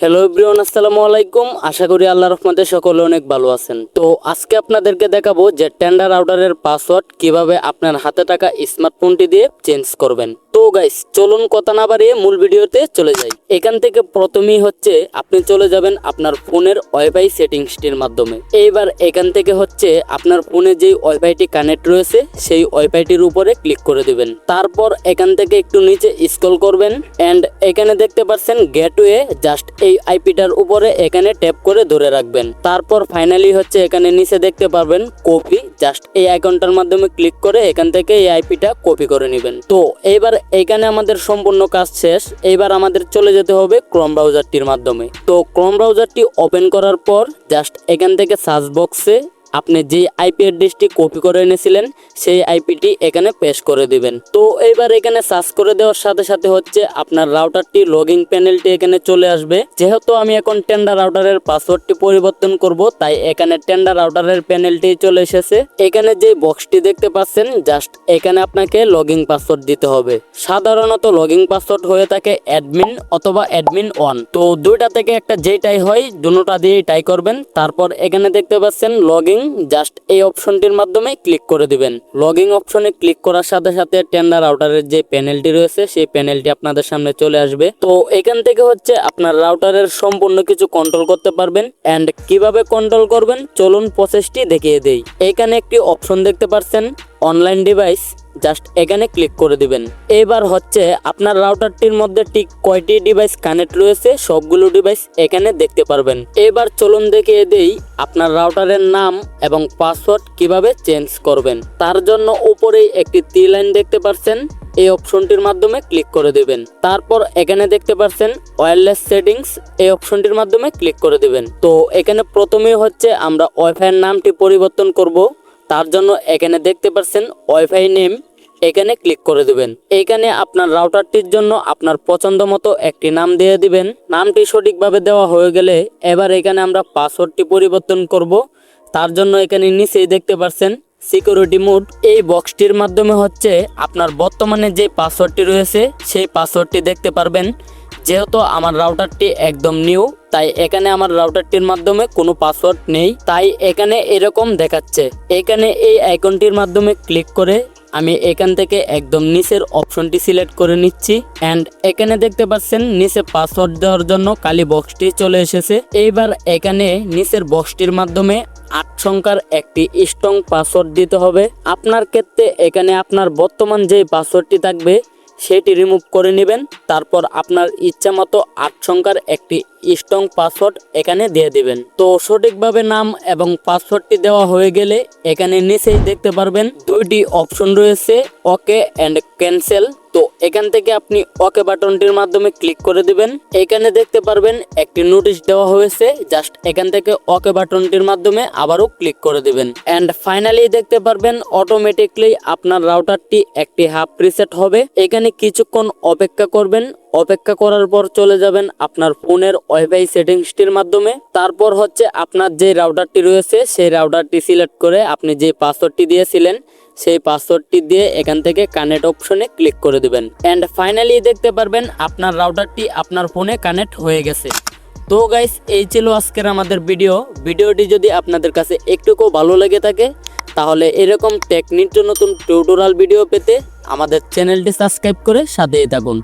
Hello everyone, আসসালামু আলাইকুম। আশা করি আল্লাহর রহমতে সকলে অনেক ভালো আছেন। তো আজকে আপনাদেরকে দেখাবো যে টেন্ডার রাউটারের পাসওয়ার্ড কিভাবে আপনার হাতে থাকা স্মার্টফোনটি দিয়ে চেঞ্জ করবেন। তো গাইস, চলুন কথা না বাড়িয়ে মূল ভিডিওতে চলে যাই। এখান থেকে প্রথমেই হচ্ছে আপনি চলে যাবেন আপনার ফোনের ওয়াইফাই সেটিংসটির মাধ্যমে। এইবার এখান থেকে হচ্ছে আপনার ফোনে যেই ওয়াইফাইটি কানেক্ট রয়েছে সেই ওয়াইফাইটির উপরে ক্লিক করে দিবেন। তারপর এখান থেকে একটু নিচে স্ক্রল করবেন এন্ড এখানে দেখতে পাচ্ছেন গেটওয়ে, জাস্ট এই আইপিটার উপরে এখানে ট্যাপ করে ধরে রাখবেন। তারপর ফাইনালি হচ্ছে এখানে নিচে দেখতে পারবেন কপি, জাস্ট এই আইকনটার মাধ্যমে ক্লিক করে এখান থেকে এই আইপিটা কপি করে নেবেন। তো এইবার এখানে আমাদের সম্পূর্ণ কাজ শেষ। এইবার আমাদের চলে যেতে হবে ক্রোম ব্রাউজারটির মাধ্যমে। তো ক্রোম ব্রাউজারটি ওপেন করার পর জাস্ট এখান থেকে সার্চ বক্সে আপনি যে আইপি অ্যাড্রেসটি কপি করে এনেছিলেন সেই আইপিটি এখানে পেস্ট করে দিবেন। তো এইবার এখানে সার্চ করে দেওয়ার সাথে সাথে হচ্ছে আপনার রাউটারটি লগইন প্যানেলটি এখানে চলে আসবে। যেহেতু আমি এখন টেন্ডার রাউটারের পাসওয়ার্ডটি পরিবর্তন করব, তাই এখানে টেন্ডার রাউটারের প্যানেলটি চলে এসেছে। এখানে যে বক্সটি দেখতে পাচ্ছেন, জাস্ট এখানে আপনাকে লগইন পাসওয়ার্ড দিতে হবে। সাধারণত লগইন পাসওয়ার্ড হয়ে থাকে অ্যাডমিন অথবা অ্যাডমিন 1। তো দুইটা থেকে একটা যেটাই হয় দুটোটা দিয়ে ট্রাই করবেন। তারপর এখানে দেখতে পাচ্ছেন লগইন, জাস্ট এই অপশনটির মাধ্যমে ক্লিক করে দিবেন। লগইন অপশনে ক্লিক করার সাথে সাথে টেন্ডার রাউটারের যে প্যানেলটি রয়েছে সেই প্যানেলটি আপনাদের সামনে চলে আসবে। তো এখান থেকে হচ্ছে আপনার রাউটারের সম্পূর্ণ কিছু কন্ট্রোল করতে পারবেন। এন্ড কিভাবে কন্ট্রোল করবেন চলুন প্রসেসটি দেখিয়ে দেই। এখানে একটি অপশন দেখতে পাচ্ছেন অনলাইন ডিভাইস, জাস্ট এখানে ক্লিক করে দিবেন। এবার হচ্ছে আপনার রাউটারটির মধ্যে ঠিক কয়টি ডিভাইস কানেক্ট রয়েছে সবগুলো ডিভাইস এখানে দেখতে পারবেন। এবার চলুন দেখিয়ে দেই আপনার রাউটারের নাম এবং পাসওয়ার্ড কিভাবে চেঞ্জ করবেন। তার জন্য উপরেই একটি তীর লাইন দেখতে পাচ্ছেন, এই অপশনটির মাধ্যমে ক্লিক করে দিবেন। তারপর এখানে দেখতে পাচ্ছেন ওয়্যারলেস সেটিংস, এই অপশনটির মাধ্যমে ক্লিক করে দিবেন। তো এখানে প্রথমেই হচ্ছে আমরা ওয়াইফাইয়ের নামটি পরিবর্তন করব। তার জন্য এখানে দেখতে পাচ্ছেন ওয়াইফাই নেম, এখানে ক্লিক করে দিবেন। এখানে আপনার রাউটারটির জন্য আপনার পছন্দ মতো একটি নাম দিয়ে দিবেন। নামটি সঠিকভাবে দেওয়া হয়ে গেলে এবার এখানে আমরা পাসওয়ার্ডটি পরিবর্তন করব। তার জন্য এখানে নিচেই দেখতে পাচ্ছেন সিকিউরিটি মোড, এই বক্সটির মাধ্যমে হচ্ছে আপনার বর্তমানে যে পাসওয়ার্ডটি রয়েছে সেই পাসওয়ার্ডটি দেখতে পারবেন। যেহেতু আমার রাউটারটি একদম নিউ, তাই এখানে আমার রাউটারটির মাধ্যমে কোনো পাসওয়ার্ড নেই, তাই এখানে এরকম দেখাচ্ছে। এখানে এই আইকনটির মাধ্যমে ক্লিক করে আমি এখান থেকে একদম নিচের অপশনটি সিলেক্ট করে নিচ্ছি। এন্ড এখানে দেখতে পাচ্ছেন নিচে পাসওয়ার্ড দেওয়ার জন্য কালি বক্সটি চলে এসেছে। এইবার এখানে নিচের বক্সটির মাধ্যমে 8 সংখ্যার একটি স্ট্রং পাসওয়ার্ড দিতে হবে। আপনার ক্ষেত্রে এখানে আপনার বর্তমান যে পাসওয়ার্ডটি থাকবে সেটি রিমুভ করে নেবেন। তারপর আপনার ইচ্ছা মতো 8 সংখ্যার একটি স্ট্রং পাসওয়ার্ড এখানে দিয়ে দিবেন। তো সঠিকভাবে নাম এবং পাসওয়ার্ডটি দেওয়া হয়ে গেলে এখানে নিচেই দেখতে পারবেন দুইটি অপশন রয়েছে, ওকে এন্ড ক্যান্সেল। তো এখান থেকে আপনি ওকে বাটনটির মাধ্যমে ক্লিক করে দিবেন। এখানে দেখতে পারবেন একটি নোটিশ দেওয়া হয়েছে, জাস্ট এখান থেকে ওকে বাটনটির মাধ্যমে আবারও ক্লিক করে দিবেন। এন্ড ফাইনালি দেখতে পারবেন অটোমেটিকলি আপনার রাউটারটি একটি হাফ রিসেট হবে। এখানে কিছুক্ষণ অপেক্ষা করবেন। অপেক্ষা করার পর চলে যাবেন আপনার ফোনের ওয়াইফাই সেটিংসটির মাধ্যমে। তারপর হচ্ছে আপনার যে রাউটারটি রয়েছে সেই রাউটারটি সিলেক্ট করে আপনি যে পাসওয়ার্ডটি দিয়েছিলেন সেই পাসওয়ার্ডটি দিয়ে এখান থেকে কানেক্ট অপশনে ক্লিক করে দিবেন। এন্ড ফাইনালি দেখতে পারবেন আপনার রাউটারটি আপনার ফোনে কানেক্ট হয়ে গেছে। তো গাইস, এই ছিল আজকের আমাদের ভিডিওটি যদি আপনাদের কাছে একটুকু ভালো লেগে থাকে তাহলে এরকম টেক নিত্য নতুন টিউটোরিয়াল ভিডিও পেতে আমাদের চ্যানেলটি সাবস্ক্রাইব করে সাথেই থাকুন।